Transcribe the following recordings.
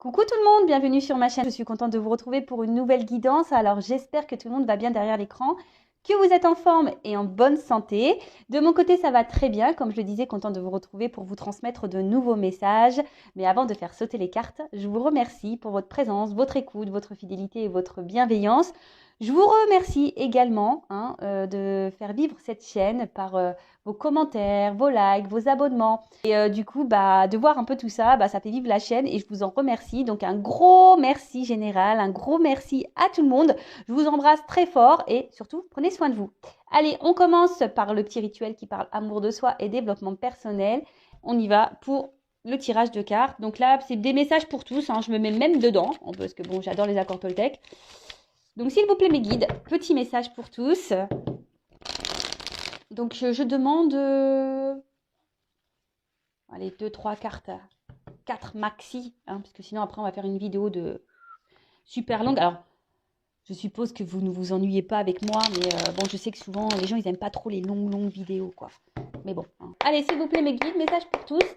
Coucou tout le monde, bienvenue sur ma chaîne. Je suis contente de vous retrouver pour une nouvelle guidance. Alors j'espère que tout le monde va bien derrière l'écran, que vous êtes en forme et en bonne santé. De mon côté, ça va très bien. Comme je le disais, contente de vous retrouver pour vous transmettre de nouveaux messages. Mais avant de faire sauter les cartes, je vous remercie pour votre présence, votre écoute, votre fidélité et votre bienveillance. Je vous remercie également de faire vivre cette chaîne par vos commentaires, vos likes, vos abonnements. Et du coup, de voir un peu tout ça, ça fait vivre la chaîne et je vous en remercie. Donc un gros merci général, un gros merci à tout le monde. Je vous embrasse très fort et surtout, prenez soin de vous. Allez, on commence par le petit rituel qui parle amour de soi et développement personnel. On y va pour le tirage de cartes. Donc là, c'est des messages pour tous. Je me mets même dedans parce que bon, j'adore les accords Toltec. Donc s'il vous plaît mes guides, petit message pour tous. Donc je demande... allez, 2, 3 cartes, 4 maxi, parce que sinon après on va faire une vidéo de super longue. Alors, je suppose que vous ne vous ennuyez pas avec moi, mais bon, je sais que souvent les gens ils aiment pas trop les longues vidéos, quoi. Mais bon. Allez, s'il vous plaît mes guides, message pour tous.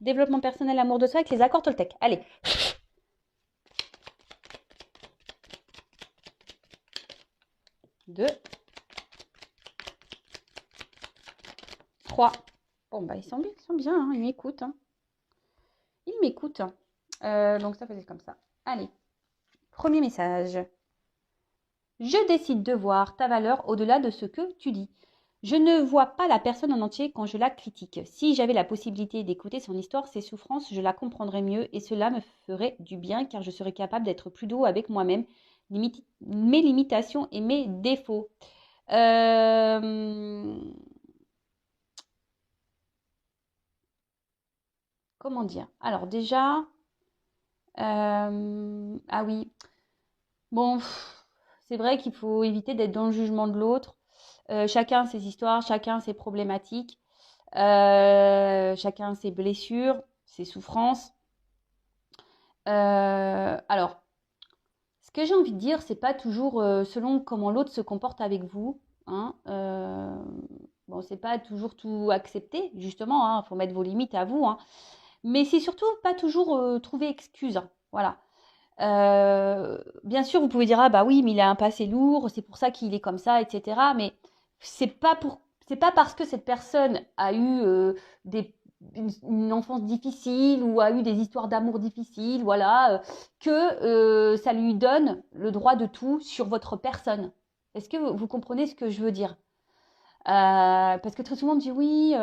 Développement personnel, amour de soi avec les accords Toltec. Allez. 2, 3. Bon, ils sont bien, ils m'écoutent. Ils m'écoutent. Donc ça faisait comme ça. Allez, premier message. Je décide de voir ta valeur au-delà de ce que tu dis. Je ne vois pas la personne en entier quand je la critique. Si j'avais la possibilité d'écouter son histoire, ses souffrances, je la comprendrais mieux et cela me ferait du bien car je serais capable d'être plus doux avec moi-même, mes limitations et mes défauts. Comment dire? Alors déjà, ah oui, bon, c'est vrai qu'il faut éviter d'être dans le jugement de l'autre. Chacun ses histoires, chacun ses problématiques, chacun ses blessures, ses souffrances. Alors, ce que j'ai envie de dire, c'est pas toujours selon comment l'autre se comporte avec vous. Bon, c'est pas toujours tout accepter, justement. Il faut mettre vos limites à vous. Mais c'est surtout pas toujours trouver excuse. Voilà. Bien sûr, vous pouvez dire ah bah oui, mais il a un passé lourd, c'est pour ça qu'il est comme ça, etc. Mais c'est pas parce que cette personne a eu une enfance difficile ou a eu des histoires d'amour difficiles, voilà, que ça lui donne le droit de tout sur votre personne. Est-ce que vous comprenez ce que je veux dire? Parce que très souvent on me dit oui,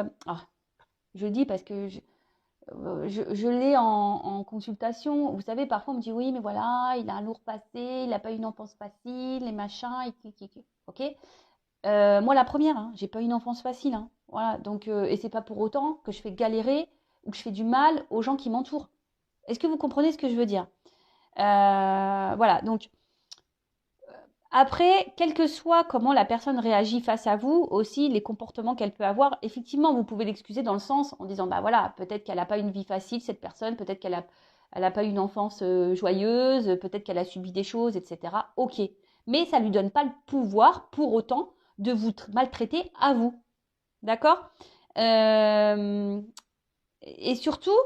je le dis parce que je l'ai en consultation. Vous savez, parfois on me dit oui, mais voilà, il a un lourd passé, il n'a pas eu une enfance facile, les machins, ok. Moi, la première, j'ai pas eu une enfance facile, voilà. Donc, et c'est pas pour autant que je fais galérer ou que je fais du mal aux gens qui m'entourent. Est-ce que vous comprenez ce que je veux dire? Voilà. Donc, après, quel que soit comment la personne réagit face à vous, aussi les comportements qu'elle peut avoir, effectivement, vous pouvez l'excuser dans le sens en disant, bah voilà, peut-être qu'elle n'a pas une vie facile, cette personne, peut-être qu'elle a pas eu une enfance joyeuse, peut-être qu'elle a subi des choses, etc. Ok. Mais ça ne lui donne pas le pouvoir, pour autant, de vous maltraiter à vous. D'accord? Euh, Et surtout,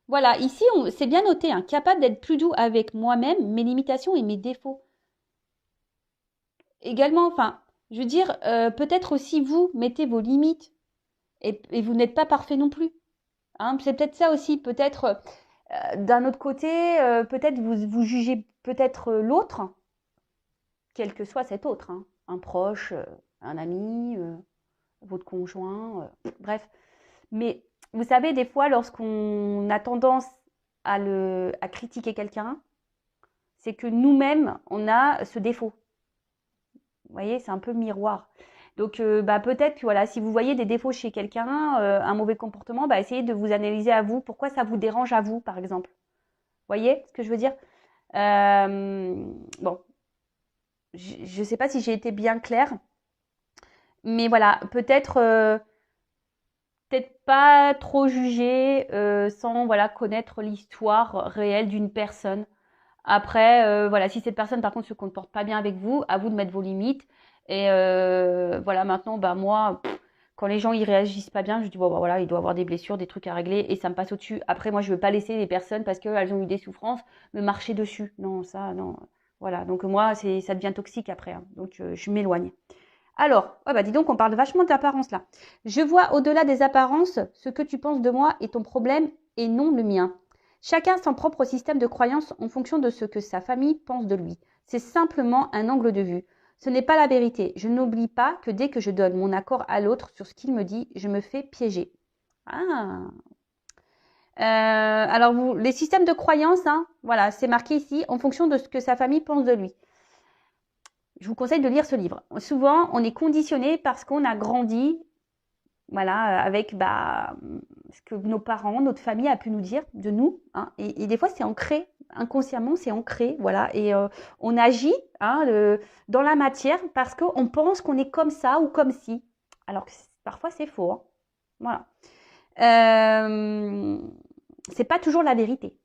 voilà, ici, c'est bien noté, capable d'être plus doux avec moi-même, mes limitations et mes défauts également, enfin, je veux dire, peut-être aussi vous mettez vos limites et vous n'êtes pas parfait non plus. C'est peut-être ça aussi, peut-être d'un autre côté, peut-être vous jugez peut-être l'autre, quel que soit cet autre, un proche, un ami, votre conjoint, bref. Mais vous savez, des fois, lorsqu'on a tendance à critiquer quelqu'un, c'est que nous-mêmes, on a ce défaut. Vous voyez, c'est un peu miroir. Donc, peut-être que voilà, si vous voyez des défauts chez quelqu'un, un mauvais comportement, essayez de vous analyser à vous. Pourquoi ça vous dérange à vous, par exemple? Vous voyez ce que je veux dire? Bon, je ne sais pas si j'ai été bien claire, mais voilà, peut-être pas trop juger sans voilà connaître l'histoire réelle d'une personne. Après, voilà, si cette personne par contre se comporte pas bien avec vous, à vous de mettre vos limites. Et voilà, maintenant, moi, Quand les gens ils réagissent pas bien, je dis bon bah voilà, il doit avoir des blessures, des trucs à régler et ça me passe au-dessus. Après moi je veux pas laisser les personnes parce qu'elles ont eu des souffrances me marcher dessus. Non, ça non. Voilà, donc moi ça devient toxique après, hein. Donc je m'éloigne. Alors, oh bah dis donc on parle vachement d'apparence là. Je vois au-delà des apparences ce que tu penses de moi est ton problème et non le mien. Chacun son propre système de croyance en fonction de ce que sa famille pense de lui. C'est simplement un angle de vue. Ce n'est pas la vérité. Je n'oublie pas que dès que je donne mon accord à l'autre sur ce qu'il me dit, je me fais piéger. Ah. Alors, les systèmes de croyance, hein, voilà, c'est marqué ici, en fonction de ce que sa famille pense de lui. Je vous conseille de lire ce livre. Souvent, on est conditionné parce qu'on a grandi, voilà, avec ce que nos parents, notre famille a pu nous dire de nous, hein, et des fois, c'est ancré, inconsciemment, c'est ancré, voilà, et on agit hein, dans la matière parce qu'on pense qu'on est comme ça ou comme ci, alors que parfois c'est faux, hein. Voilà. C'est pas toujours la vérité.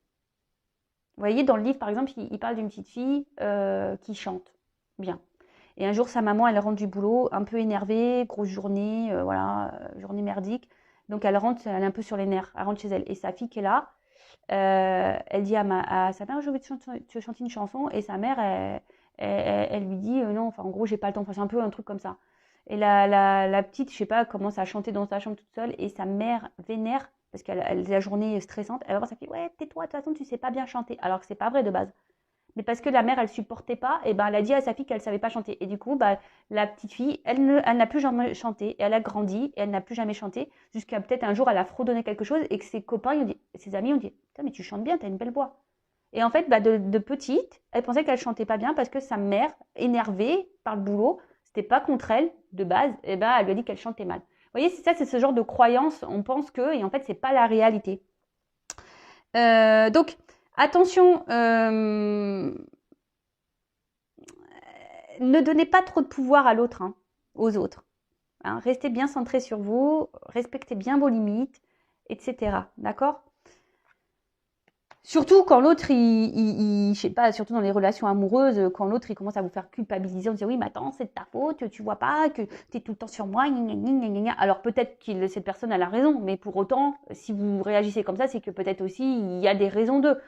Vous voyez, dans le livre, par exemple, il parle d'une petite fille qui chante bien. Et un jour, sa maman, elle rentre du boulot, un peu énervée, grosse journée, journée merdique. Donc, elle rentre, elle est un peu sur les nerfs, elle rentre chez elle. Et sa fille qui est là, elle dit à sa mère, je vais te chanter une chanson. Et sa mère, elle lui dit, non, enfin, en gros, j'ai pas le temps. Enfin, c'est un peu un truc comme ça. Et la petite, je sais pas, commence à chanter dans sa chambre toute seule. Et sa mère vénère, parce qu'elle a la journée stressante. Elle va voir sa fille, ouais, tais-toi, de toute façon, tu sais pas bien chanter. Alors que c'est pas vrai de base. Mais parce que la mère, elle supportait pas, et ben elle a dit à sa fille qu'elle savait pas chanter. Et du coup, la petite fille, elle n'a plus jamais chanté. Et elle a grandi, et elle n'a plus jamais chanté, jusqu'à peut-être un jour, elle a fredonné quelque chose, et que ses copains, ses amis ont dit, putain, mais tu chantes bien, t'as une belle voix. Et en fait, de petite, elle pensait qu'elle chantait pas bien parce que sa mère, énervée par le boulot, c'était pas contre elle de base, et ben elle lui a dit qu'elle chantait mal. Vous voyez, c'est ce genre de croyance. On pense que, et en fait, c'est pas la réalité. Donc, attention, ne donnez pas trop de pouvoir à l'autre, hein, aux autres. Hein. Restez bien centré sur vous, respectez bien vos limites, etc. D'accord? Surtout quand l'autre, je sais pas, surtout dans les relations amoureuses, quand l'autre il commence à vous faire culpabiliser, on dit oui, mais attends, c'est de ta faute, tu vois pas que tu es tout le temps sur moi, gna, gna, gna, gna. Alors peut-être que cette personne a la raison, mais pour autant, si vous réagissez comme ça, c'est que peut-être aussi il y a des raisons d'eux.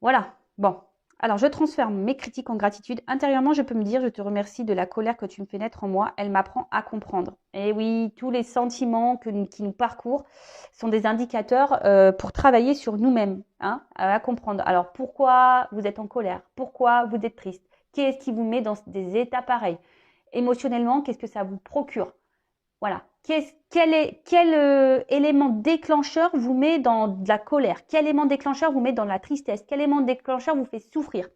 Voilà. Bon. Alors, je transforme mes critiques en gratitude. Intérieurement, je peux me dire, je te remercie de la colère que tu me fais naître en moi. Elle m'apprend à comprendre. Et oui, tous les sentiments qui nous parcourent sont des indicateurs pour travailler sur nous-mêmes, hein, à comprendre. Alors, pourquoi vous êtes en colère? Pourquoi vous êtes triste? Qu'est-ce qui vous met dans des états pareils? Émotionnellement, qu'est-ce que ça vous procure? Voilà. Quel élément déclencheur vous met dans de la colère? Quel élément déclencheur vous met dans la tristesse? Quel élément déclencheur vous fait souffrir?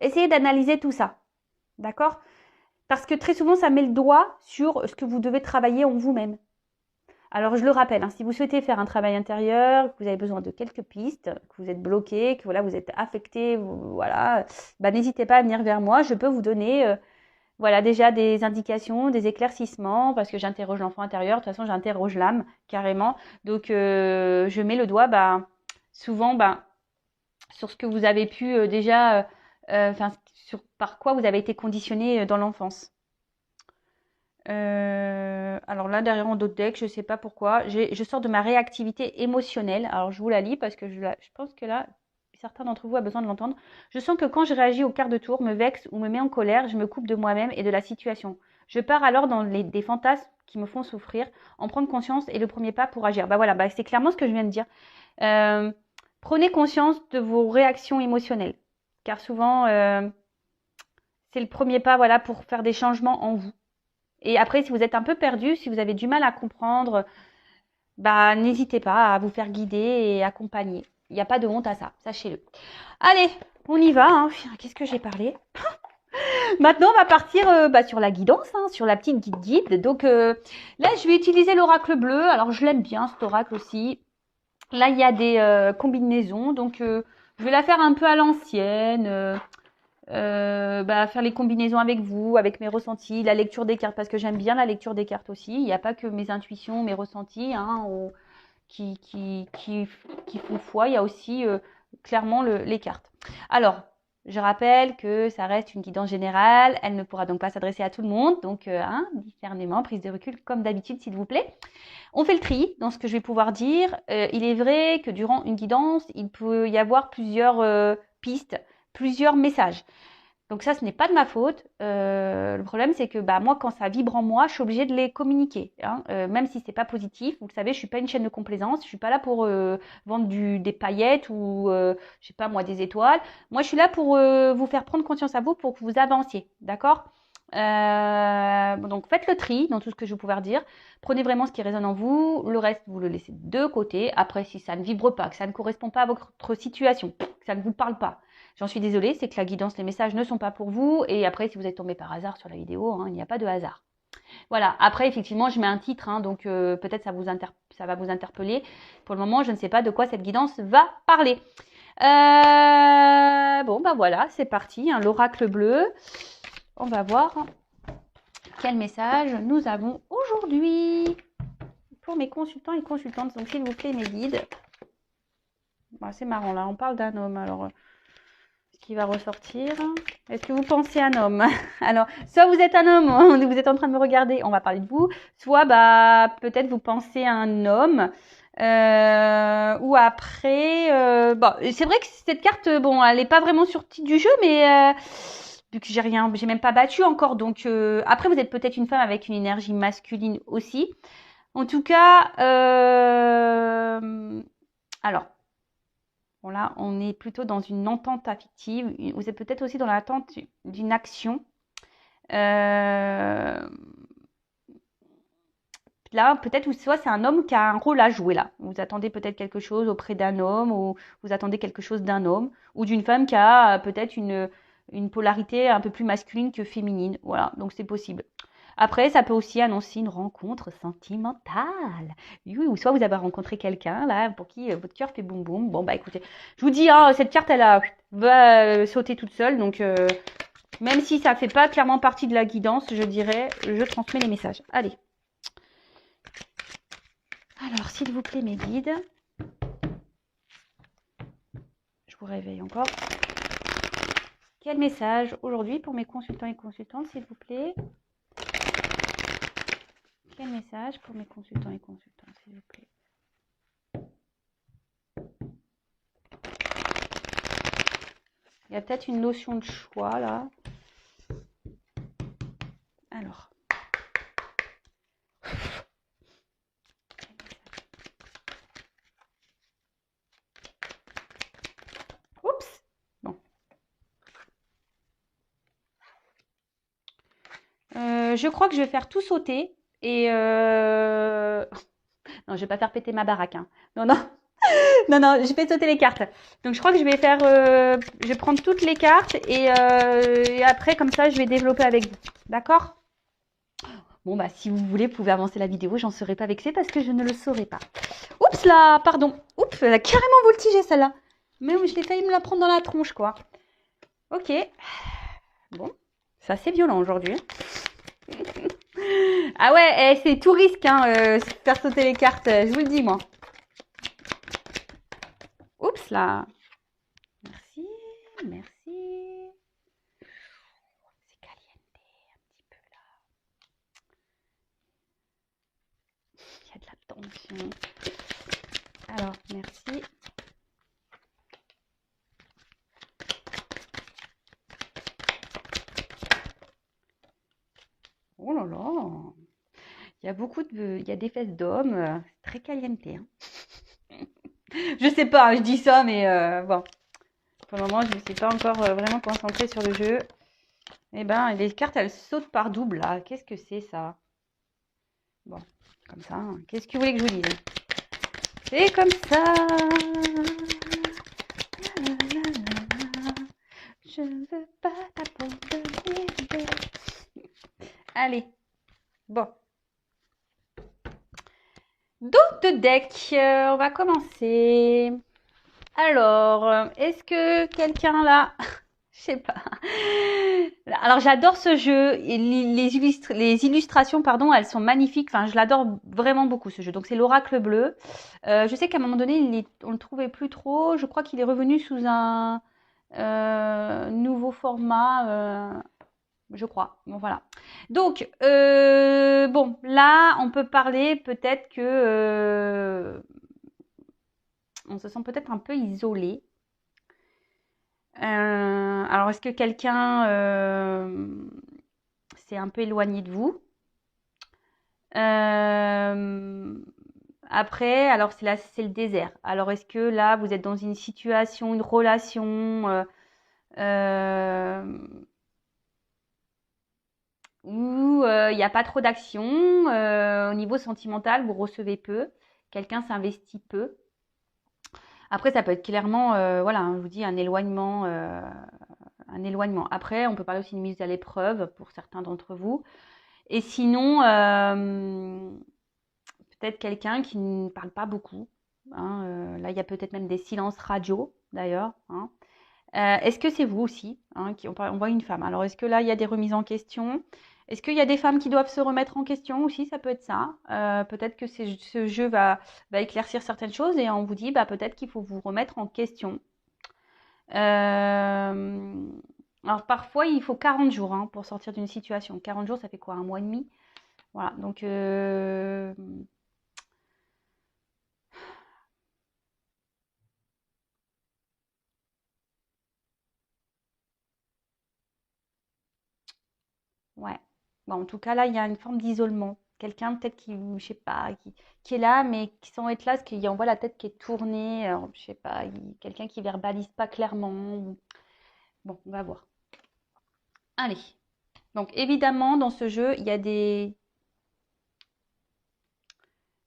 Essayez d'analyser tout ça. D'accord? Parce que très souvent, ça met le doigt sur ce que vous devez travailler en vous-même. Alors, je le rappelle, hein, si vous souhaitez faire un travail intérieur, que vous avez besoin de quelques pistes, que vous êtes bloqué, que voilà, vous êtes affecté, voilà, n'hésitez pas à venir vers moi. Je peux vous donner voilà déjà des indications, des éclaircissements, parce que j'interroge l'enfant intérieur. De toute façon, j'interroge l'âme carrément. Donc, je mets le doigt souvent sur ce que vous avez pu déjà, par quoi vous avez été conditionné dans l'enfance. Alors là, derrière en d'autres decks, je ne sais pas pourquoi. Je sors de ma réactivité émotionnelle. Alors, je vous la lis parce que je pense que là, certains d'entre vous ont besoin de l'entendre. Je sens que quand je réagis au quart de tour, me vexe ou me mets en colère, je me coupe de moi-même et de la situation. Je pars alors dans des fantasmes qui me font souffrir, en prendre conscience est le premier pas pour agir. Voilà, c'est clairement ce que je viens de dire. Prenez conscience de vos réactions émotionnelles, car souvent, c'est le premier pas voilà, pour faire des changements en vous. Et après, si vous êtes un peu perdu, si vous avez du mal à comprendre, n'hésitez pas à vous faire guider et accompagner. Il n'y a pas de honte à ça, sachez-le. Allez, on y va. Hein. Qu'est-ce que j'ai parlé? Maintenant, on va partir sur la guidance, hein, sur la petite guide. Donc là, je vais utiliser l'oracle bleu. Alors, je l'aime bien, cet oracle aussi. Là, il y a des combinaisons. Donc, je vais la faire un peu à l'ancienne. Faire les combinaisons avec vous, avec mes ressentis, la lecture des cartes, parce que j'aime bien la lecture des cartes aussi. Il n'y a pas que mes intuitions, mes ressentis qui font foi, il y a aussi clairement les cartes. Alors, Je rappelle que ça reste une guidance générale, elle ne pourra donc pas s'adresser à tout le monde, donc discernement, prise de recul comme d'habitude s'il vous plaît. On fait le tri dans ce que je vais pouvoir dire. Il est vrai que durant une guidance, il peut y avoir plusieurs pistes, plusieurs messages. Donc ça, ce n'est pas de ma faute. Le problème, c'est que moi, quand ça vibre en moi, je suis obligée de les communiquer. Même si c'est pas positif. Vous le savez, je suis pas une chaîne de complaisance. Je suis pas là pour vendre des paillettes ou, je sais pas moi, des étoiles. Moi, je suis là pour vous faire prendre conscience à vous pour que vous avanciez. D'accord? Donc faites le tri dans tout ce que je vais pouvoir dire. Prenez vraiment ce qui résonne en vous. Le reste, vous le laissez de côté. Après, si ça ne vibre pas, que ça ne correspond pas à votre situation, que ça ne vous parle pas, j'en suis désolée, c'est que la guidance, les messages ne sont pas pour vous. Et après, si vous êtes tombé par hasard sur la vidéo, il n'y a pas de hasard. Voilà. Après, effectivement, je mets un titre, donc peut-être ça va vous interpeller. Pour le moment, je ne sais pas de quoi cette guidance va parler. Bon, voilà, c'est parti. L'oracle bleu. On va voir quel message nous avons aujourd'hui pour mes consultants et consultantes. Donc, s'il vous plaît, mes guides. C'est marrant, là, on parle d'un homme. Alors, ce qui va ressortir. Est-ce que vous pensez à un homme? Alors, soit vous êtes un homme, vous êtes en train de me regarder, on va parler de vous. Soit, peut-être vous pensez à un homme. Ou après... c'est vrai que cette carte, elle n'est pas vraiment sortie du jeu, mais... vu que j'ai même pas battu encore, donc après vous êtes peut-être une femme avec une énergie masculine aussi. En tout cas, alors, bon là, on est plutôt dans une entente affective. Vous êtes peut-être aussi dans l'attente d'une action. Là, peut-être, soit c'est un homme qui a un rôle à jouer là. Vous attendez peut-être quelque chose auprès d'un homme, ou vous attendez quelque chose d'un homme, ou d'une femme qui a peut-être une polarité un peu plus masculine que féminine. Voilà, donc c'est possible. Après, ça peut aussi annoncer une rencontre sentimentale. Oui, ou soit vous avez rencontré quelqu'un là pour qui votre cœur fait boum boum. Bon, écoutez, je vous dis, cette carte, elle va sauter toute seule. Donc, même si ça ne fait pas clairement partie de la guidance, je dirais, je transmets les messages. Allez. Alors, s'il vous plaît, mes guides. Je vous réveille encore. Quel message aujourd'hui pour mes consultants et consultantes, s'il vous plaît? Quel message pour mes consultants et consultantes, s'il vous plaît? Il y a peut-être une notion de choix, là. Alors. Oups. Bon. Je crois que je vais faire tout sauter. Et non, je vais pas faire péter ma baraque. Non, non. Non, je fais sauter les cartes. Donc, je crois que je vais faire... je vais prendre toutes les cartes et après, comme ça, je vais développer avec vous. D'accord? Bon, si vous voulez, vous pouvez avancer la vidéo. J'en serai pas vexée parce que je ne le saurais pas. Oups là, pardon. Oups, elle a carrément voltigé celle-là. Mais je l'ai failli me la prendre dans la tronche, quoi. Ok. Bon, c'est assez violent aujourd'hui. Ah ouais, c'est tout risque, faire sauter les cartes. Je vous le dis, moi. Oups là. Merci. C'est caliente un petit peu là. Il y a de la tension. Alors, merci. Oh là là. Il y a des fesses d'hommes. C'est très caliente. Je sais pas, je dis ça, mais bon. Pour le moment, je ne suis pas encore vraiment concentrée sur le jeu. Eh ben, les cartes, elles sautent par double, là. Qu'est-ce que c'est, ça? Bon, comme ça. Qu'est-ce que vous voulez que je vous dise? C'est comme ça. Je ne veux pas t'abandonner. Allez. Bon. Dos de deck. On va commencer. Alors, est-ce que quelqu'un là... Je sais pas. Alors, j'adore ce jeu. Les illustrations, pardon, elles sont magnifiques. Enfin, je l'adore vraiment beaucoup, ce jeu. Donc, c'est l'oracle bleu. Je sais qu'à un moment donné, on le trouvait plus trop. Je crois qu'il est revenu sous un Nouveau format, je crois. Bon, voilà. Donc, bon, là, on peut parler peut-être que on se sent peut-être un peu isolé. Alors, est-ce que quelqu'un s'est un peu éloigné de vous? Après, alors c'est là, c'est le désert. Alors, est-ce que là, vous êtes dans une situation, une relation euh, où il n'y a pas trop d'action au niveau sentimental, vous recevez peu, quelqu'un s'investit peu. Après, ça peut être clairement, voilà, hein, je vous dis, un éloignement, un éloignement. Après, on peut parler aussi d'une mise à l'épreuve pour certains d'entre vous. Et sinon, peut-être quelqu'un qui ne parle pas beaucoup. Hein, là, il y a peut-être même des silences radio, d'ailleurs. Hein. Est-ce que c'est vous aussi hein, on voit une femme. Alors, est-ce que là, il y a des remises en question? Est-ce qu'il y a des femmes qui doivent se remettre en question aussi? Ça peut être ça. Peut-être que ce jeu va éclaircir certaines choses et on vous dit bah, peut-être qu'il faut vous remettre en question. Euh, alors, parfois, il faut 40 jours hein, pour sortir d'une situation. 40 jours, ça fait quoi? Un mois et demi? Voilà. Donc, ouais. Bon, en tout cas, là, il y a une forme d'isolement. Quelqu'un peut-être qui, je sais pas, qui est là, mais qui sans être là, parce qu'il envoie la tête qui est tournée. Alors, je sais pas, quelqu'un qui verbalise pas clairement. Bon, on va voir. Allez. Donc, évidemment, dans ce jeu, il y a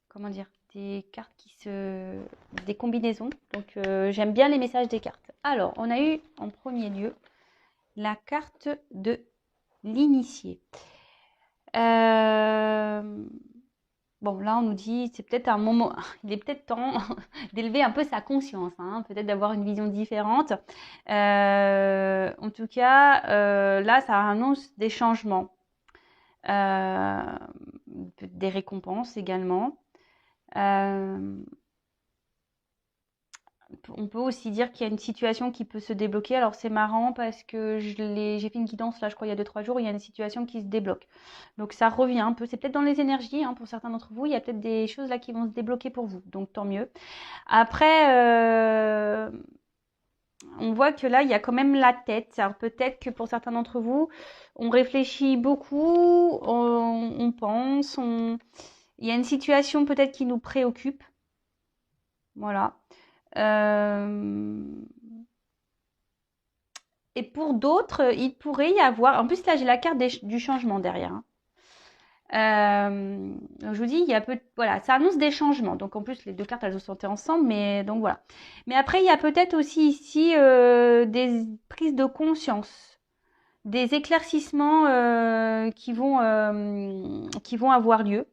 comment dire, des cartes des combinaisons. Donc, j'aime bien les messages des cartes. Alors, on a eu en premier lieu la carte de l'initié. Bon, là, on nous dit, c'est peut-être un moment, il est peut-être temps d'élever un peu sa conscience, hein, peut-être d'avoir une vision différente. En tout cas, là, ça annonce des changements, euh, des récompenses également. Euh, on peut aussi dire qu'il y a une situation qui peut se débloquer. Alors c'est marrant parce que j'ai fait une guidance là, je crois, il y a 2-3 jours, il y a une situation qui se débloque. Donc ça revient un peu. C'est peut-être dans les énergies, hein, pour certains d'entre vous, il y a peut-être des choses là qui vont se débloquer pour vous. Donc tant mieux. Après, on voit que là, il y a quand même la tête. Alors peut-être que pour certains d'entre vous, on réfléchit beaucoup, on pense, il y a une situation peut-être qui nous préoccupe. Voilà. Euh, Et pour d'autres, il pourrait y avoir. En plus, là, j'ai la carte du changement derrière. Hein. Donc je vous dis, il y a voilà, ça annonce des changements. Donc en plus, les deux cartes, elles se sont ensemble, mais donc voilà. Mais après, il y a peut-être aussi ici des prises de conscience, des éclaircissements qui vont avoir lieu.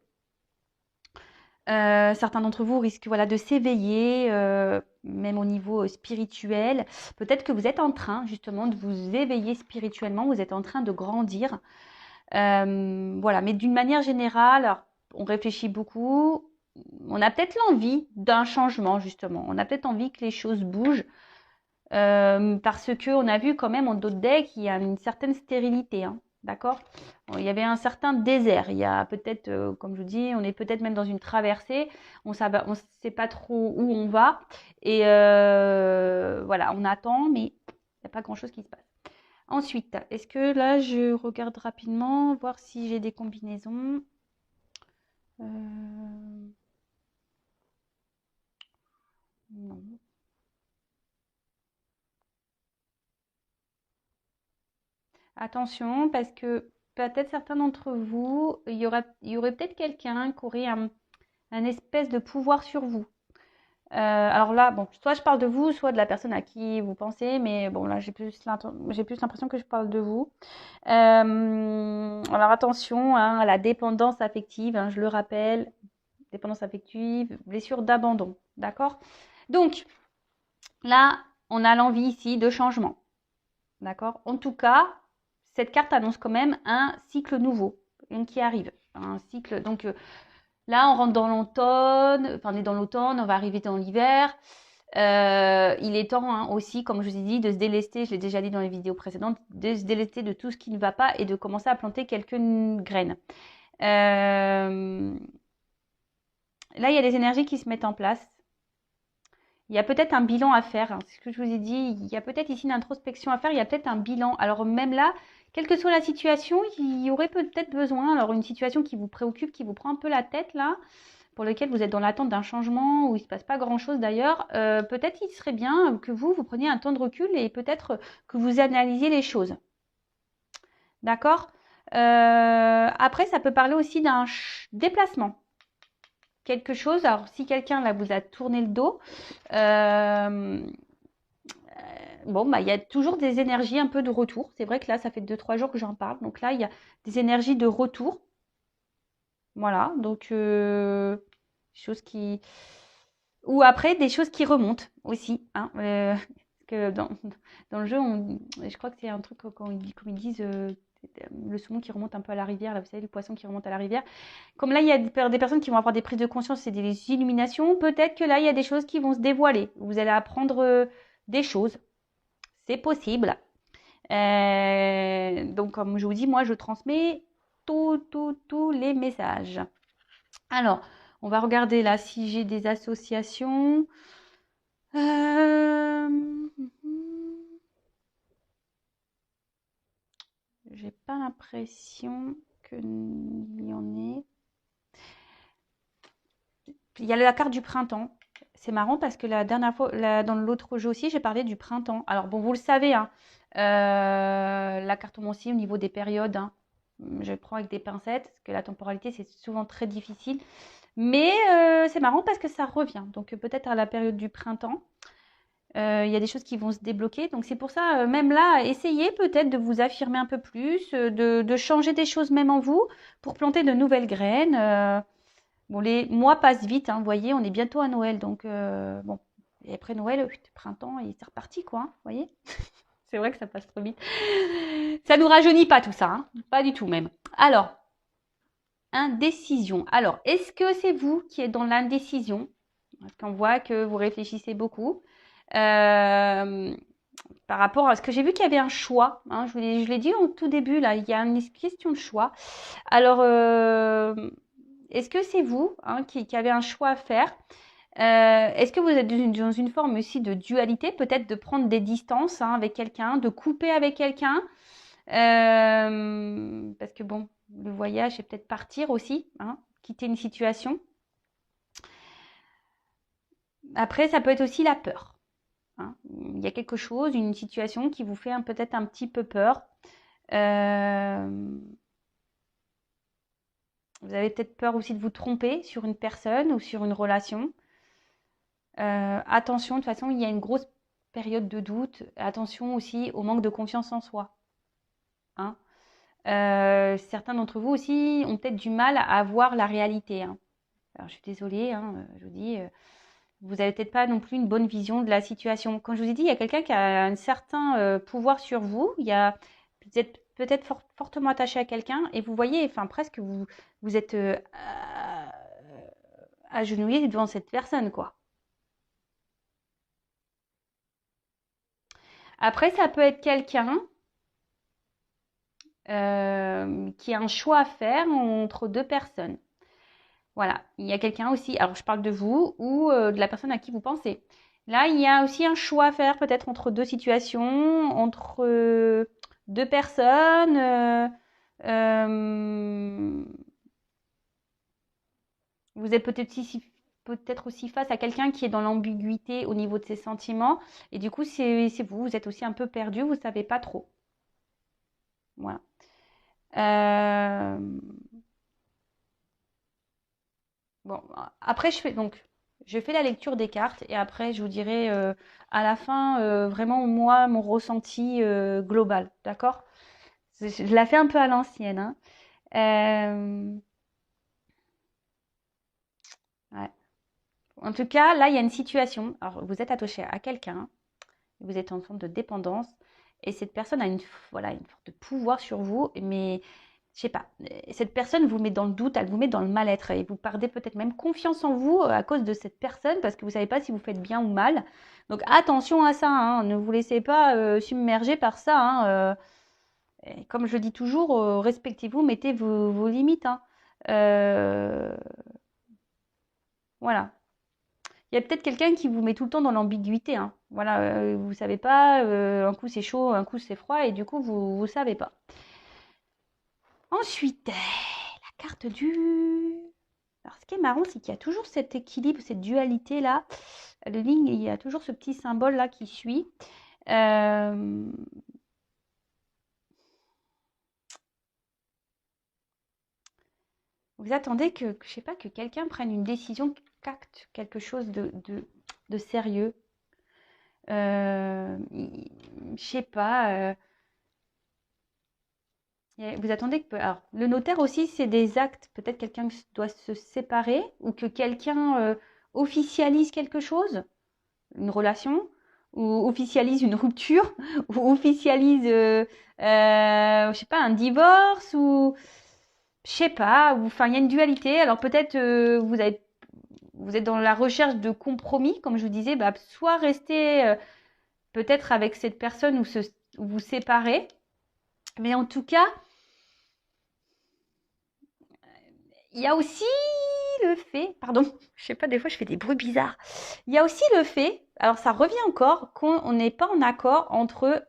Certains d'entre vous risquent voilà, de s'éveiller, même au niveau spirituel. Peut-être que vous êtes en train justement de vous éveiller spirituellement, vous êtes en train de grandir. Voilà, mais d'une manière générale, alors, on réfléchit beaucoup. On a peut-être l'envie d'un changement justement. On a peut-être envie que les choses bougent. Parce que on a vu quand même en d'autres decks, il y a une certaine stérilité, hein, d'accord? Bon, il y avait un certain désert. Il y a peut-être, comme je vous dis, on est peut-être même dans une traversée. On ne sait pas trop où on va. Et voilà, on attend, mais il n'y a pas grand-chose qui se passe. Ensuite, est-ce que là, je regarde rapidement, voir si j'ai des combinaisons. Non. Attention, parce que peut-être certains d'entre vous, il y aurait peut-être quelqu'un qui aurait un espèce de pouvoir sur vous. Alors là, bon, soit je parle de vous, soit de la personne à qui vous pensez, mais bon, là, j'ai plus l'impression que je parle de vous. Alors attention hein, à la dépendance affective, hein, je le rappelle, dépendance affective, blessure d'abandon, d'accord? Donc, là, on a l'envie ici de changement, d'accord? En tout cas, cette carte annonce quand même un cycle nouveau, qui arrive. Un cycle, donc là, on rentre dans l'automne, enfin, on est dans l'automne, on va arriver dans l'hiver. Il est temps hein, aussi, comme je vous ai dit, de se délester, je l'ai déjà dit dans les vidéos précédentes, de se délester de tout ce qui ne va pas et de commencer à planter quelques graines. Là, il y a des énergies qui se mettent en place. Il y a peut-être un bilan à faire. Hein. C'est ce que je vous ai dit. Il y a peut-être ici une introspection à faire. Il y a peut-être un bilan. Alors même là, quelle que soit la situation, il y aurait peut-être besoin. Alors une situation qui vous préoccupe, qui vous prend un peu la tête là, pour lequel vous êtes dans l'attente d'un changement où il ne se passe pas grand-chose d'ailleurs, peut-être il serait bien que vous preniez un temps de recul et peut-être que vous analysiez les choses. D'accord. Après, ça peut parler aussi d'un déplacement. Quelque chose, alors si quelqu'un là vous a tourné le dos, bon, bah, il y a toujours des énergies un peu de retour. C'est vrai que là, ça fait 2-3 jours que j'en parle. Donc là, il y a des énergies de retour. Voilà, donc choses qui... Ou après, des choses qui remontent aussi. Hein, que dans le jeu, je crois que c'est un truc comme ils disent le saumon qui remonte un peu à la rivière, là, vous savez, le poisson qui remonte à la rivière. Comme là, il y a des personnes qui vont avoir des prises de conscience et des illuminations, peut-être que là, il y a des choses qui vont se dévoiler. Vous allez apprendre des choses. C'est possible. Donc, comme je vous dis, moi, je transmets tous les messages. Alors, on va regarder là si j'ai des associations. J'ai pas l'impression qu'il y en ait. Il y a la carte du printemps. C'est marrant parce que la dernière fois, dans l'autre jeu aussi, j'ai parlé du printemps. Alors bon, vous le savez, hein, la cartomancie au niveau des périodes, hein, je prends avec des pincettes, parce que la temporalité, c'est souvent très difficile. Mais c'est marrant parce que ça revient. Donc peut-être à la période du printemps, il y a des choses qui vont se débloquer. Donc c'est pour ça, même là, essayez peut-être de vous affirmer un peu plus, de changer des choses même en vous pour planter de nouvelles graines. Bon, les mois passent vite, hein, vous voyez, on est bientôt à Noël, donc bon. Et après Noël, printemps, et c'est reparti, quoi, hein, vous voyez. C'est vrai que ça passe trop vite. Ça nous rajeunit pas tout ça, hein, pas du tout même. Alors, indécision. Alors, est-ce que c'est vous qui êtes dans l'indécision? Parce qu'on voit que vous réfléchissez beaucoup. Par rapport à ce que j'ai vu qu'il y avait un choix. Hein, je l'ai dit au tout début, là, il y a une question de choix. Alors, est-ce que c'est vous hein, qui avez un choix à faire? Est-ce que vous êtes dans une forme aussi de dualité, peut-être de prendre des distances hein, avec quelqu'un, de couper avec quelqu'un parce que bon, le voyage, c'est peut-être partir aussi, hein, quitter une situation. Après, ça peut être aussi la peur. Hein. Il y a quelque chose, une situation qui vous fait peut-être un petit peu peur. Vous avez peut-être peur aussi de vous tromper sur une personne ou sur une relation. Attention, de toute façon, il y a une grosse période de doute. Attention aussi au manque de confiance en soi. Hein. Certains d'entre vous aussi ont peut-être du mal à voir la réalité. Hein. Alors, je suis désolée, hein, je vous dis, vous n'avez peut-être pas non plus une bonne vision de la situation. Comme je vous ai dit, il y a quelqu'un qui a un certain pouvoir sur vous. Vous êtes peut-être fortement attaché à quelqu'un et vous voyez, enfin presque, vous êtes agenouillé devant cette personne, quoi. Après, ça peut être quelqu'un qui a un choix à faire entre deux personnes. Voilà, il y a quelqu'un aussi, alors je parle de vous ou de la personne à qui vous pensez. Là, il y a aussi un choix à faire peut-être entre deux situations, entre deux personnes. Vous êtes peut-être aussi face à quelqu'un qui est dans l'ambiguïté au niveau de ses sentiments. Et du coup, c'est vous êtes aussi un peu perdu, vous ne savez pas trop. Voilà. Bon, après, je fais la lecture des cartes et après, je vous dirai à la fin vraiment moi mon ressenti global, d'accord? Je la fais un peu à l'ancienne, hein. Ouais. En tout cas, là, il y a une situation. Alors, vous êtes attaché à quelqu'un, vous êtes en forme de dépendance et cette personne a voilà, une forme de pouvoir sur vous, mais je sais pas, cette personne vous met dans le doute, elle vous met dans le mal-être et vous perdez peut-être même confiance en vous à cause de cette personne parce que vous savez pas si vous faites bien ou mal. Donc attention à ça, hein, ne vous laissez pas submerger par ça. Hein, et comme je le dis toujours, respectez-vous, mettez vos limites. Hein. Euh, voilà. Il y a peut-être quelqu'un qui vous met tout le temps dans l'ambiguïté. Hein. Voilà, vous savez pas, un coup c'est chaud, un coup c'est froid et du coup vous savez pas. Ensuite, la carte du... Alors, ce qui est marrant, c'est qu'il y a toujours cet équilibre, cette dualité-là. Le ligne, il y a toujours ce petit symbole-là qui suit. Euh, Vous attendez que, je sais pas, que quelqu'un prenne une décision, qu'acte quelque chose de sérieux. Je sais pas. Vous attendez que... Alors, le notaire aussi, c'est des actes. Peut-être quelqu'un doit se séparer ou que quelqu'un officialise quelque chose, une relation, ou officialise une rupture, ou officialise, je sais pas, un divorce, ou je sais pas, ou enfin, il y a une dualité. Alors peut-être vous êtes dans la recherche de compromis, comme je vous disais, bah, soit rester peut-être avec cette personne ou vous séparer, mais en tout cas, il y a aussi le fait, pardon, je sais pas, des fois je fais des bruits bizarres. Il y a aussi le fait, alors ça revient encore, qu'on n'est pas en accord entre,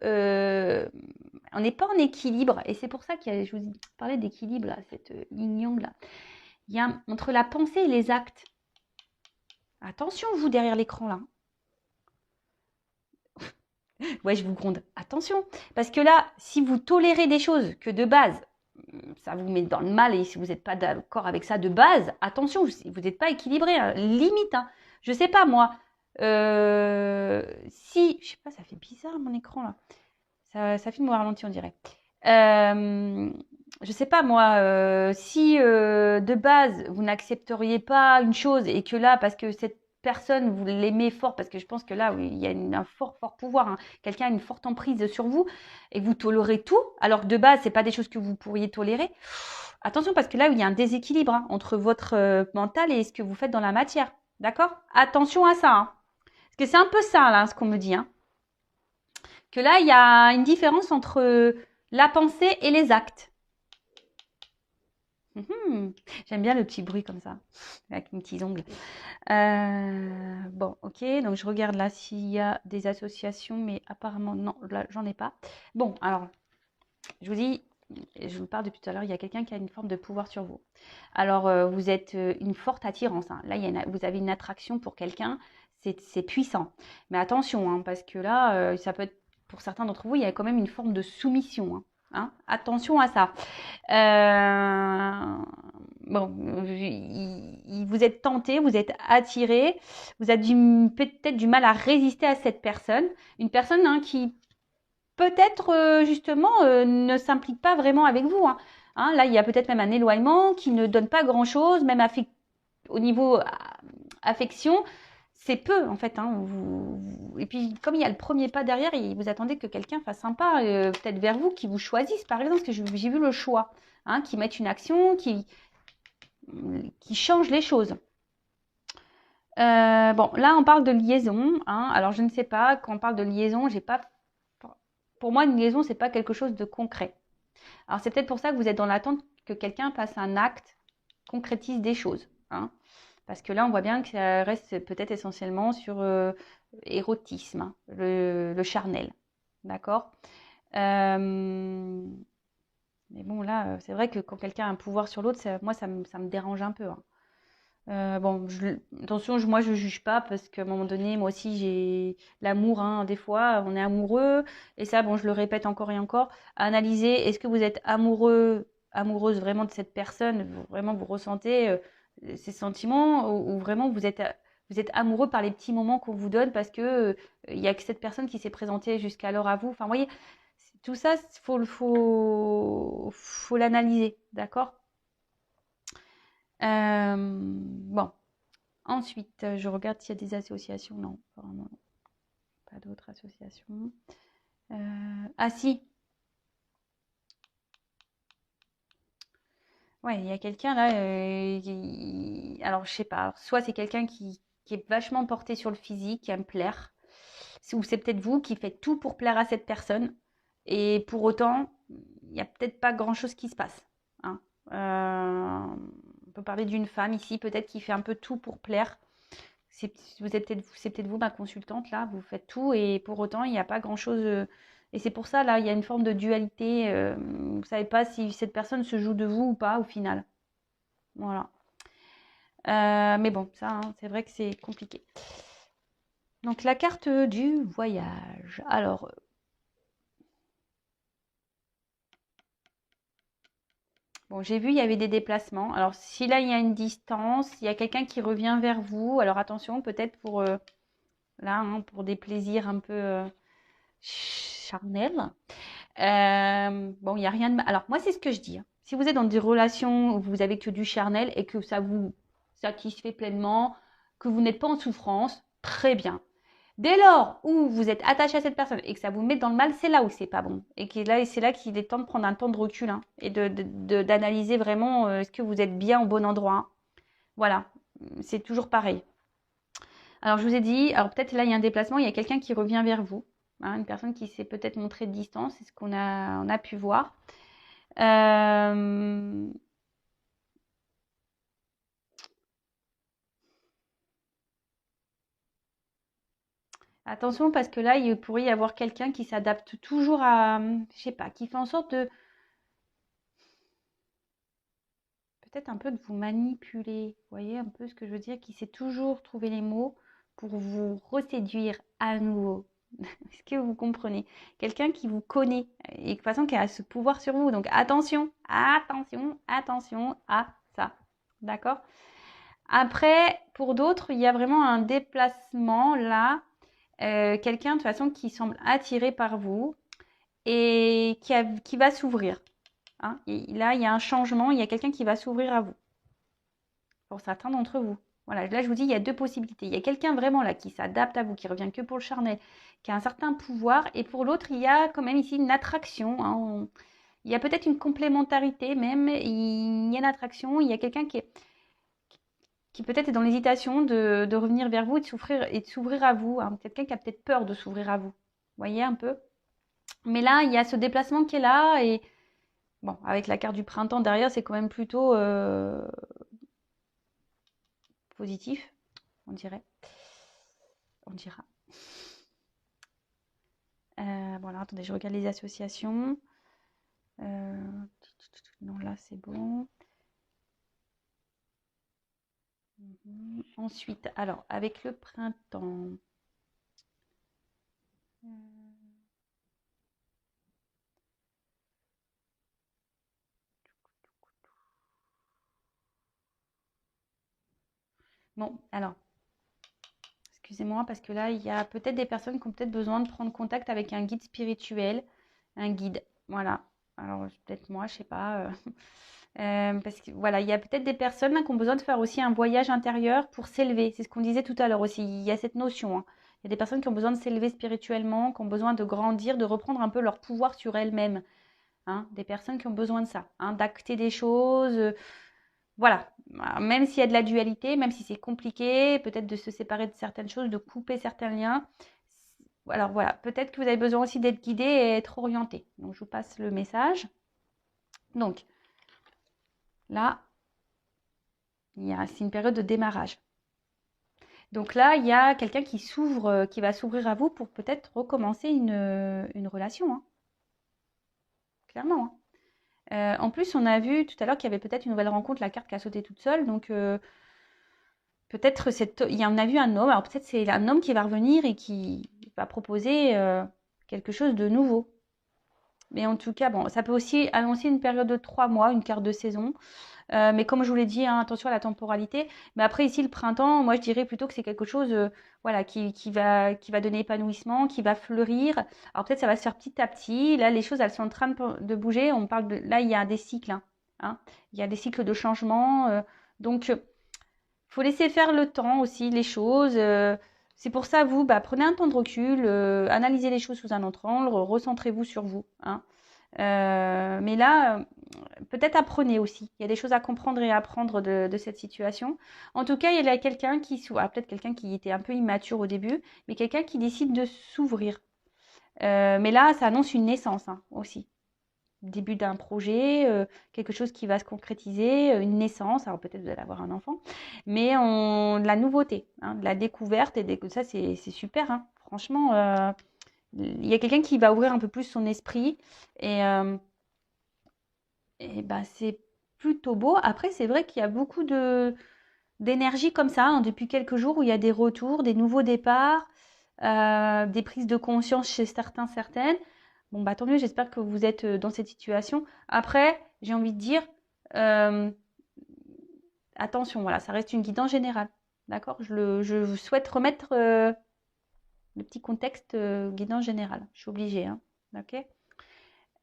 on n'est pas en équilibre, et c'est pour ça que je vous parlais d'équilibre là, cette yin yang là. Il y a entre la pensée et les actes. Attention vous derrière l'écran là. Ouais, je vous gronde. Attention, parce que là, si vous tolérez des choses que de base ça vous met dans le mal et si vous n'êtes pas d'accord avec ça de base, attention, vous n'êtes pas équilibré, hein, limite. Hein. Je sais pas moi, si, je sais pas, ça fait bizarre mon écran là, ça filme au ralenti on dirait. Je sais pas moi, si de base vous n'accepteriez pas une chose et que là, parce que cette personne vous l'aimez fort, parce que je pense que là, oui, il y a un fort pouvoir, hein, quelqu'un a une forte emprise sur vous et vous tolérez tout, alors que de base, c'est pas des choses que vous pourriez tolérer. Attention parce que là, il y a un déséquilibre hein, entre votre mental et ce que vous faites dans la matière. D'accord? Attention à ça. Hein. Parce que c'est un peu ça là, ce qu'on me dit. Hein. Que là, il y a une différence entre la pensée et les actes. J'aime bien le petit bruit comme ça, avec mes petits ongles. Bon, ok, donc je regarde là s'il y a des associations, mais apparemment non, là j'en ai pas. Bon, alors, je vous dis, je vous parle depuis tout à l'heure, il y a quelqu'un qui a une forme de pouvoir sur vous. Alors, vous êtes une forte attirance. Hein. Là, vous avez une attraction pour quelqu'un, c'est puissant. Mais attention, hein, parce que là, ça peut être, pour certains d'entre vous, il y a quand même une forme de soumission. Hein. Hein. Attention à ça. Bon, vous êtes tenté, vous êtes attiré, vous avez peut-être du mal à résister à cette personne. Une personne hein, qui peut-être justement ne s'implique pas vraiment avec vous. Hein. Hein, là, il y a peut-être même un éloignement qui ne donne pas grand-chose, même au niveau affection, c'est peu en fait. Hein, et puis comme il y a le premier pas derrière, vous attendez que quelqu'un fasse un pas peut-être vers vous, qui vous choisisse par exemple, parce que j'ai vu le choix, hein, qui mette une action, qui change les choses. Bon, là on parle de liaison. Hein, alors je ne sais pas, quand on parle de liaison, j'ai pas. Pour moi, une liaison, c'est pas quelque chose de concret. Alors c'est peut-être pour ça que vous êtes dans l'attente que quelqu'un fasse un acte, concrétise des choses. Hein. Parce que là, on voit bien que ça reste peut-être essentiellement sur érotisme, hein, le charnel. D'accord. Mais bon, là, c'est vrai que quand quelqu'un a un pouvoir sur l'autre, moi, ça me dérange un peu. Hein. Bon, attention, moi je juge pas parce qu'à un moment donné, moi aussi j'ai l'amour. Hein, des fois, on est amoureux et ça, bon, je le répète encore et encore. Analyser, est-ce que vous êtes amoureuse vraiment de cette personne, vraiment vous ressentez ces sentiments ou vraiment vous êtes amoureux par les petits moments qu'on vous donne parce que il y a que cette personne qui s'est présentée jusqu'alors à vous. Enfin, vous voyez, tout ça, faut l'analyser, d'accord? Bon. Ensuite, je regarde s'il y a des associations. Non, apparemment, non. Pas d'autres associations. Ah si, Ouais, il y a quelqu'un là, alors je sais pas, alors, soit c'est quelqu'un qui est vachement porté sur le physique, qui aime plaire, ou c'est peut-être vous qui faites tout pour plaire à cette personne, et pour autant, il n'y a peut-être pas grand-chose qui se passe, hein. On peut parler d'une femme ici, peut-être qui fait un peu tout pour plaire. C'est peut-être vous, ma consultante là, vous faites tout et pour autant il n'y a pas grand-chose. Et c'est pour ça là, il y a une forme de dualité. Vous ne savez pas si cette personne se joue de vous ou pas au final. Voilà. Mais bon, ça, hein, c'est vrai que c'est compliqué. Donc la carte du voyage. Alors, bon, j'ai vu, il y avait des déplacements. Alors, si là, il y a une distance, il y a quelqu'un qui revient vers vous. Alors, attention, peut-être pour, là, hein, pour des plaisirs un peu charnels. Bon, il n'y a rien de mal. Alors, moi, c'est ce que je dis, hein. Si vous êtes dans des relations où vous avez que du charnel et que ça vous satisfait pleinement, que vous n'êtes pas en souffrance, très bien. Dès lors où vous êtes attaché à cette personne et que ça vous met dans le mal, c'est là où c'est pas bon. Et c'est là qu'il est temps de prendre un temps de recul, hein, et d'analyser vraiment est-ce que vous êtes bien au bon endroit, hein. Voilà, c'est toujours pareil. Alors je vous ai dit, alors peut-être là il y a un déplacement, il y a quelqu'un qui revient vers vous, hein, une personne qui s'est peut-être montrée de distance, c'est ce on a pu voir. Euh, Attention parce que là il pourrait y avoir quelqu'un qui s'adapte toujours à, je sais pas, qui fait en sorte de peut-être un peu de vous manipuler. Vous voyez un peu ce que je veux dire, qui sait toujours trouver les mots pour vous reséduire à nouveau. Est-ce que vous comprenez? Quelqu'un qui vous connaît et de toute façon qui a ce pouvoir sur vous. Donc attention, attention, attention à ça. D'accord? Après, pour d'autres, il y a vraiment un déplacement là. Quelqu'un de toute façon qui semble attiré par vous et qui va s'ouvrir, hein. Et là, il y a un changement, il y a quelqu'un qui va s'ouvrir à vous. Pour certains d'entre vous. Voilà, là je vous dis, il y a deux possibilités. Il y a quelqu'un vraiment là qui s'adapte à vous, qui revient que pour le charnel, qui a un certain pouvoir, et pour l'autre, il y a quand même ici une attraction, hein. Il y a peut-être une complémentarité même, il y a une attraction, il y a quelqu'un qui peut-être est dans l'hésitation de revenir vers vous et de s'ouvrir à vous, hein. Quelqu'un qui a peut-être peur de s'ouvrir à vous. Vous voyez un peu? Mais là, il y a ce déplacement qui est là, et bon, avec la carte du printemps derrière, c'est quand même plutôt positif, on dirait. On dira. Voilà, attendez, je regarde les associations. Non, là, c'est bon. Ensuite, alors, avec le printemps. Bon, alors, excusez-moi, parce que là, il y a peut-être des personnes qui ont peut-être besoin de prendre contact avec un guide spirituel. Un guide, voilà. Alors, peut-être moi, je sais pas. Parce que voilà, il y a peut-être des personnes là, qui ont besoin de faire aussi un voyage intérieur pour s'élever. C'est ce qu'on disait tout à l'heure aussi. Il y a cette notion, hein. Il y a des personnes qui ont besoin de s'élever spirituellement, qui ont besoin de grandir, de reprendre un peu leur pouvoir sur elles-mêmes, hein. Des personnes qui ont besoin de ça, hein, d'acter des choses. Voilà. Même s'il y a de la dualité, même si c'est compliqué, peut-être de se séparer de certaines choses, de couper certains liens. Alors voilà, peut-être que vous avez besoin aussi d'être guidé et être orienté. Donc je vous passe le message. Donc là, c'est une période de démarrage. Donc là, il y a quelqu'un qui s'ouvre, qui va s'ouvrir à vous pour peut-être recommencer une relation, hein, clairement, hein. En plus, on a vu tout à l'heure qu'il y avait peut-être une nouvelle rencontre, la carte qui a sauté toute seule. Donc peut-être on a vu un homme. Alors peut-être c'est un homme qui va revenir et qui va proposer quelque chose de nouveau. Mais en tout cas, bon, ça peut aussi annoncer une période de 3 mois, une carte de saison. Mais comme je vous l'ai dit, hein, attention à la temporalité. Mais après, ici, le printemps, moi, je dirais plutôt que c'est quelque chose voilà, qui va donner épanouissement, qui va fleurir. Alors peut-être ça va se faire petit à petit. Là, les choses, elles sont en train de bouger. On parle là, il y a des cycles, hein. Il y a des cycles de changement. Donc, faut laisser faire le temps aussi, les choses. C'est pour ça, vous, prenez un temps de recul, analysez les choses sous un autre angle, recentrez-vous sur vous, hein. Mais là, peut-être apprenez aussi. Il y a des choses à comprendre et à apprendre de cette situation. En tout cas, il y a quelqu'un qui peut-être quelqu'un qui était un peu immature au début, mais quelqu'un qui décide de s'ouvrir. Mais là, ça annonce une naissance hein, aussi. Début d'un projet, quelque chose qui va se concrétiser, une naissance. Alors peut-être vous allez avoir un enfant, mais de la nouveauté, hein, de la découverte ça c'est super. Hein. Franchement, il y a quelqu'un qui va ouvrir un peu plus son esprit et bah, c'est plutôt beau. Après, c'est vrai qu'il y a beaucoup d'énergie comme ça hein, depuis quelques jours où il y a des retours, des nouveaux départs, des prises de conscience chez certains, certaines. Bon, bah tant mieux, j'espère que vous êtes dans cette situation. Après, j'ai envie de dire, euh, attention, voilà, ça reste une guidance générale. D'accord? Je souhaite remettre le petit contexte guidance générale. Je suis obligée, hein. Ok?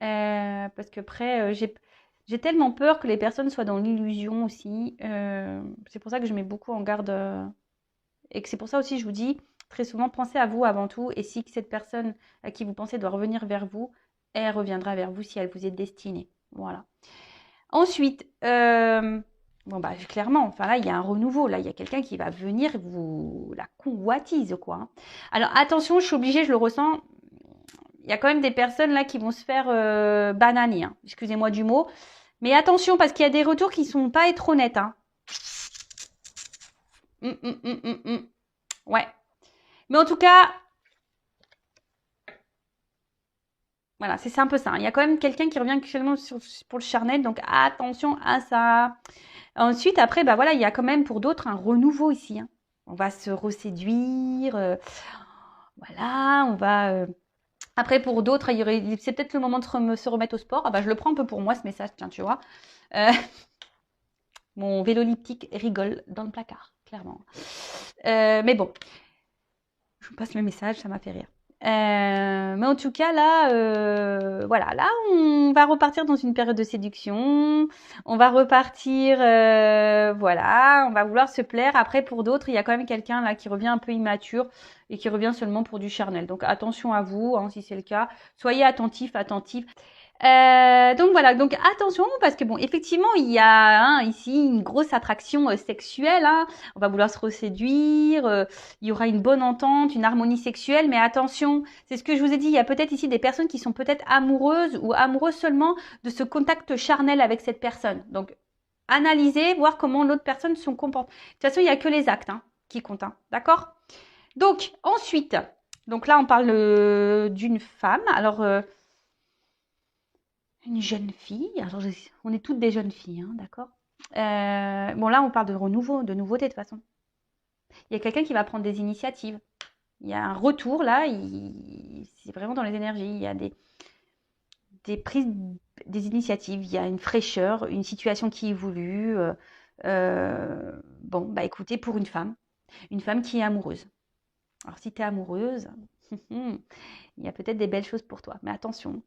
Parce qu'après, j'ai tellement peur que les personnes soient dans l'illusion aussi. C'est pour ça que je mets beaucoup en garde. Et que c'est pour ça aussi, je vous dis, très souvent, pensez à vous avant tout. Et si cette personne à qui vous pensez doit revenir vers vous, elle reviendra vers vous si elle vous est destinée. Voilà. Ensuite, bon bah clairement, enfin là, il y a un renouveau. Là, il y a quelqu'un qui va venir vous la convoitise, quoi. Hein. Alors attention, je suis obligée, je le ressens. Il y a quand même des personnes là qui vont se faire bananer. Hein. Excusez-moi du mot. Mais attention, parce qu'il y a des retours qui sont pas être honnêtes. Hein. Ouais. Mais en tout cas, voilà, c'est un peu ça. Il y a quand même quelqu'un qui revient actuellement pour le charnel, donc attention à ça. Ensuite, après, bah voilà, il y a quand même pour d'autres un renouveau ici. Hein. On va se reséduire. Voilà, on va. Après, pour d'autres, c'est peut-être le moment de se remettre au sport. Ah bah, je le prends un peu pour moi ce message, tiens, tu vois. Euh, mon vélo elliptique rigole dans le placard, clairement. Mais bon, je vous passe le message, ça m'a fait rire. Mais en tout cas, là, voilà, là, on va repartir dans une période de séduction. On va repartir, voilà, on va vouloir se plaire. Après, pour d'autres, il y a quand même quelqu'un là qui revient un peu immature et qui revient seulement pour du charnel. Donc, attention à vous, hein, si c'est le cas. Soyez attentifs, attentifs. Donc voilà, donc attention parce que bon, effectivement, il y a hein, ici une grosse attraction sexuelle. Hein. On va vouloir se reséduire. Il y aura une bonne entente, une harmonie sexuelle, mais attention, c'est ce que je vous ai dit. Il y a peut-être ici des personnes qui sont peut-être amoureuses ou amoureuses seulement de ce contact charnel avec cette personne. Donc analysez, voir comment l'autre personne se comporte. De toute façon, il n'y a que les actes hein, qui comptent, hein, d'accord? Donc ensuite, donc là on parle d'une femme. Alors une jeune fille. Alors, on est toutes des jeunes filles, hein, d'accord. Bon, là, on parle de renouveau, de nouveauté de toute façon. Il y a quelqu'un qui va prendre des initiatives. Il y a un retour là. C'est vraiment dans les énergies. Il y a des prises, des initiatives. Il y a une fraîcheur, une situation qui est voulue. Bon, bah écoutez, pour une femme qui est amoureuse. Alors, si tu es amoureuse, il y a peut-être des belles choses pour toi. Mais attention,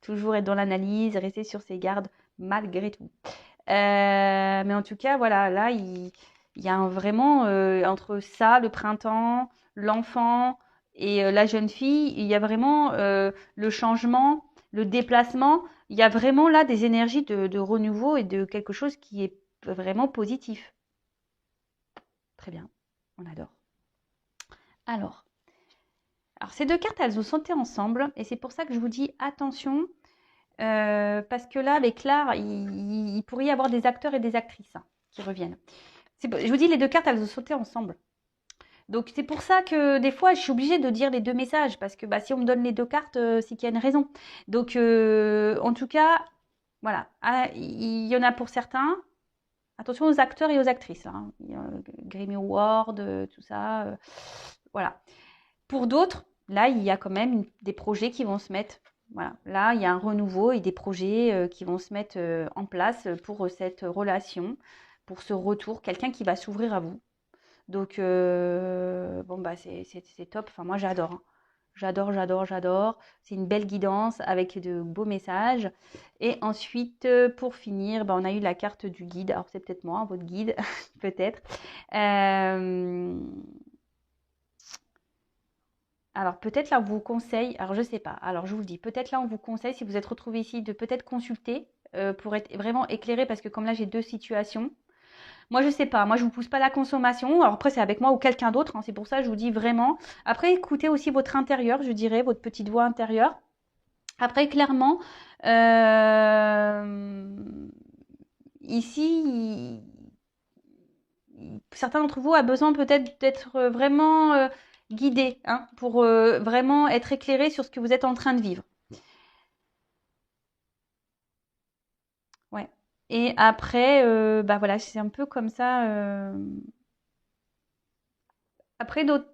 toujours être dans l'analyse, rester sur ses gardes malgré tout. Mais en tout cas, voilà, là, il y a vraiment entre ça, le printemps, l'enfant et la jeune fille, il y a vraiment le changement, le déplacement. Il y a vraiment là des énergies de renouveau et de quelque chose qui est vraiment positif. Très bien, on adore. Alors, ces deux cartes, elles ont sauté ensemble et c'est pour ça que je vous dis attention. Parce que là, avec l'art, il pourrait y avoir des acteurs et des actrices hein, qui reviennent. Je vous dis, les deux cartes, elles ont sauté ensemble. Donc, c'est pour ça que des fois, je suis obligée de dire les deux messages. Parce que bah, si on me donne les deux cartes, c'est qu'il y a une raison. Donc, en tout cas, voilà. Ah, il y en a pour certains. Attention aux acteurs et aux actrices. Hein. Grammy Award, tout ça. Voilà. Pour d'autres, là, il y a quand même des projets qui vont se mettre. Voilà, là, il y a un renouveau et des projets qui vont se mettre en place pour cette relation, pour ce retour, quelqu'un qui va s'ouvrir à vous. Donc, bon, bah, c'est top. Enfin, moi, j'adore. Hein. J'adore, j'adore, j'adore. C'est une belle guidance avec de beaux messages. Et ensuite, pour finir, bah, on a eu la carte du guide. Alors, c'est peut-être moi, votre guide, peut-être. Alors peut-être là on vous conseille, alors je sais pas, alors je vous le dis, peut-être là on vous conseille si vous êtes retrouvé ici de peut-être consulter pour être vraiment éclairé parce que comme là j'ai deux situations. Moi je sais pas, moi je vous pousse pas la consommation. Alors après c'est avec moi ou quelqu'un d'autre, hein, c'est pour ça que je vous dis vraiment. Après écoutez aussi votre intérieur, je dirais, votre petite voix intérieure. Après clairement, ici, certains d'entre vous a besoin peut-être d'être vraiment guidé, hein, pour vraiment être éclairé sur ce que vous êtes en train de vivre. Ouais. Et après, bah voilà, c'est un peu comme ça. Après, dans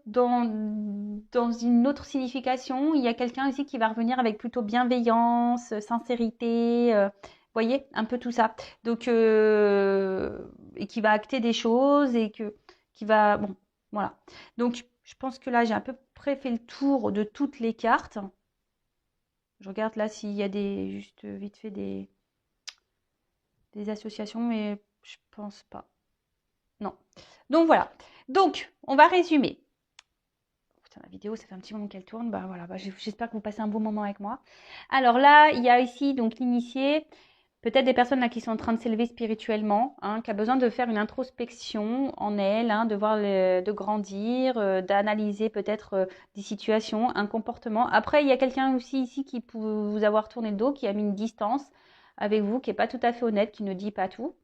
une autre signification, il y a quelqu'un ici qui va revenir avec plutôt bienveillance, sincérité, voyez, un peu tout ça. Donc, et qui va acter des choses et qui va, bon, voilà. Donc, je pense que là, j'ai à peu près fait le tour de toutes les cartes. Je regarde là s'il y a juste vite fait des associations, mais je pense pas. Non. Donc voilà. Donc, on va résumer. Putain, la vidéo, ça fait un petit moment qu'elle tourne. Bah voilà, bah, j'espère que vous passez un bon moment avec moi. Alors là, il y a ici donc l'initié, peut-être des personnes là qui sont en train de s'élever spirituellement, hein, qui a besoin de faire une introspection en elle, hein, de voir de grandir, d'analyser peut-être des situations, un comportement. Après, il y a quelqu'un aussi ici qui peut vous avoir tourné le dos, qui a mis une distance avec vous, qui n'est pas tout à fait honnête, qui ne dit pas tout.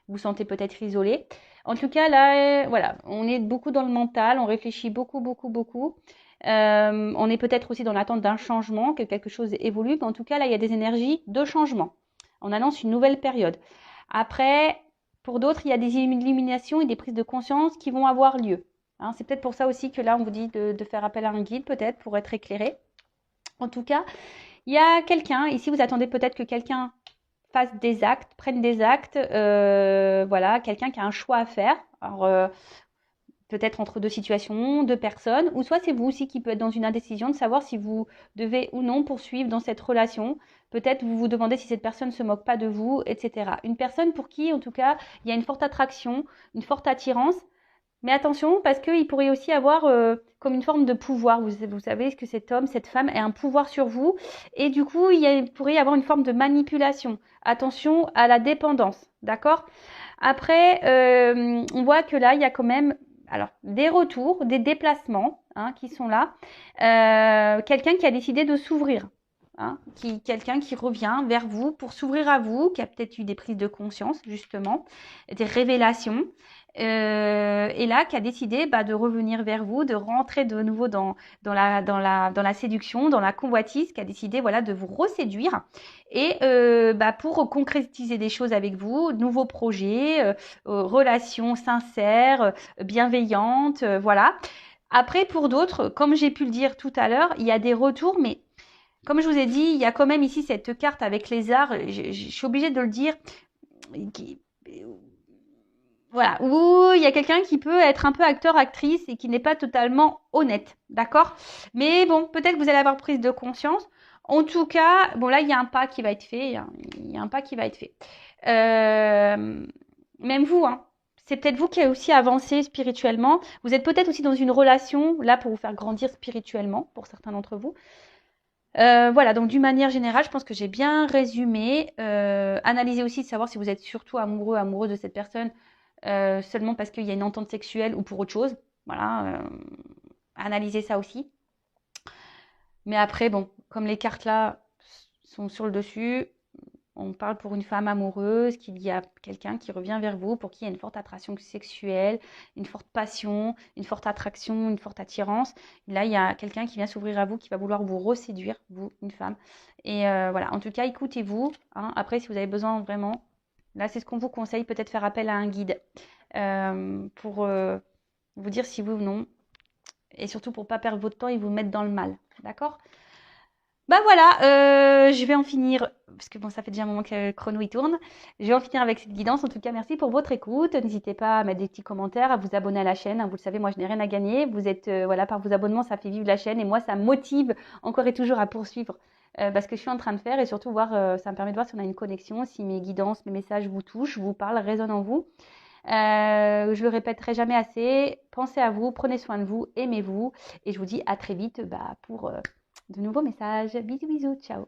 Vous vous sentez peut-être isolé. En tout cas, là, voilà, on est beaucoup dans le mental, on réfléchit beaucoup, beaucoup, beaucoup. On est peut-être aussi dans l'attente d'un changement, que quelque chose évolue. Mais en tout cas, là, il y a des énergies de changement. On annonce une nouvelle période. Après, pour d'autres, il y a des illuminations et des prises de conscience qui vont avoir lieu. Hein, c'est peut-être pour ça aussi que là, on vous dit de faire appel à un guide, peut-être, pour être éclairé. En tout cas, il y a quelqu'un, ici, vous attendez peut-être que quelqu'un fasse des actes, prenne des actes, voilà, quelqu'un qui a un choix à faire. Alors, peut-être entre deux situations, deux personnes, ou soit c'est vous aussi qui peut être dans une indécision de savoir si vous devez ou non poursuivre dans cette relation. Peut-être vous vous demandez si cette personne ne se moque pas de vous, etc. Une personne pour qui, en tout cas, il y a une forte attraction, une forte attirance. Mais attention, parce qu'il pourrait aussi avoir comme une forme de pouvoir. Vous savez que cet homme, cette femme a un pouvoir sur vous. Et du coup, il pourrait y avoir une forme de manipulation. Attention à la dépendance. D'accord? Après, on voit que là, il y a quand même alors, des retours, des déplacements, hein, qui sont là. Quelqu'un qui a décidé de s'ouvrir. Hein, quelqu'un qui revient vers vous pour s'ouvrir à vous, qui a peut-être eu des prises de conscience, justement, des révélations. Et là, qui a décidé de revenir vers vous, de rentrer de nouveau dans la séduction, dans la convoitise, qui a décidé voilà, de vous reséduire. Et pour concrétiser des choses avec vous, nouveaux projets, relations sincères, bienveillantes, voilà. Après, pour d'autres, comme j'ai pu le dire tout à l'heure, il y a des retours, mais comme je vous ai dit, il y a quand même ici cette carte avec les arts, je suis obligée de le dire, voilà, où il y a quelqu'un qui peut être un peu acteur-actrice et qui n'est pas totalement honnête, d'accord? Mais bon, peut-être que vous allez avoir prise de conscience. En tout cas, bon là, il y a un pas qui va être fait, il y a un pas qui va être fait. Même vous, hein, c'est peut-être vous qui avez aussi avancé spirituellement. Vous êtes peut-être aussi dans une relation, là, pour vous faire grandir spirituellement, pour certains d'entre vous. Voilà, donc d'une manière générale, je pense que j'ai bien résumé. Analysez aussi de savoir si vous êtes surtout amoureux, amoureuse de cette personne seulement parce qu'il y a une entente sexuelle ou pour autre chose. Voilà, analysez ça aussi. Mais après, bon, comme les cartes là sont sur le dessus, on parle pour une femme amoureuse, qu'il y a quelqu'un qui revient vers vous, pour qui il y a une forte attraction sexuelle, une forte passion, une forte attraction, une forte attirance. Et là, il y a quelqu'un qui vient s'ouvrir à vous, qui va vouloir vous reséduire, vous, une femme. Et voilà, en tout cas, écoutez-vous. Hein. Après, si vous avez besoin vraiment, là, c'est ce qu'on vous conseille, peut-être faire appel à un guide pour vous dire si oui ou non. Et surtout pour ne pas perdre votre temps et vous mettre dans le mal. D'accord? Bah voilà, je vais en finir, parce que bon, ça fait déjà un moment que le chrono il tourne. Je vais en finir avec cette guidance. En tout cas, merci pour votre écoute. N'hésitez pas à mettre des petits commentaires, à vous abonner à la chaîne. Hein. Vous le savez, moi, je n'ai rien à gagner. Vous êtes, voilà, par vos abonnements, ça fait vivre la chaîne. Et moi, ça me motive encore et toujours à poursuivre ce que je suis en train de faire. Et surtout, voir, ça me permet de voir si on a une connexion, si mes guidances, mes messages vous touchent, vous parlent, résonnent en vous. Je le répéterai jamais assez. Pensez à vous, prenez soin de vous, aimez-vous. Et je vous dis à très vite pour de nouveaux messages. Bisous, bisous, ciao.